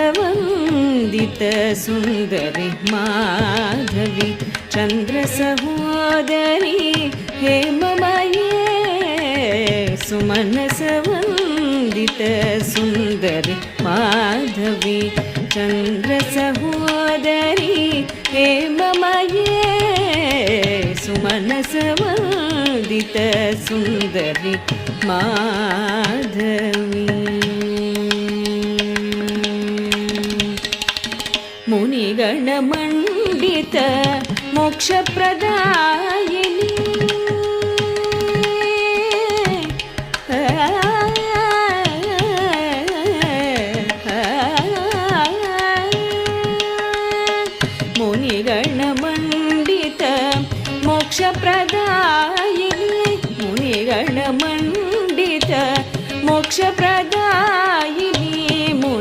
सुमनसवन्दित Sundari Madhavi चन्द्रसहोदरी हेममये सुमनसवन्दित Sundari Madhavi चन्द्रसहोदरी हेममये सुमनसवन्दित Sundari Madhavi मुनिगणमण्डित मोक्षप्रदायिनी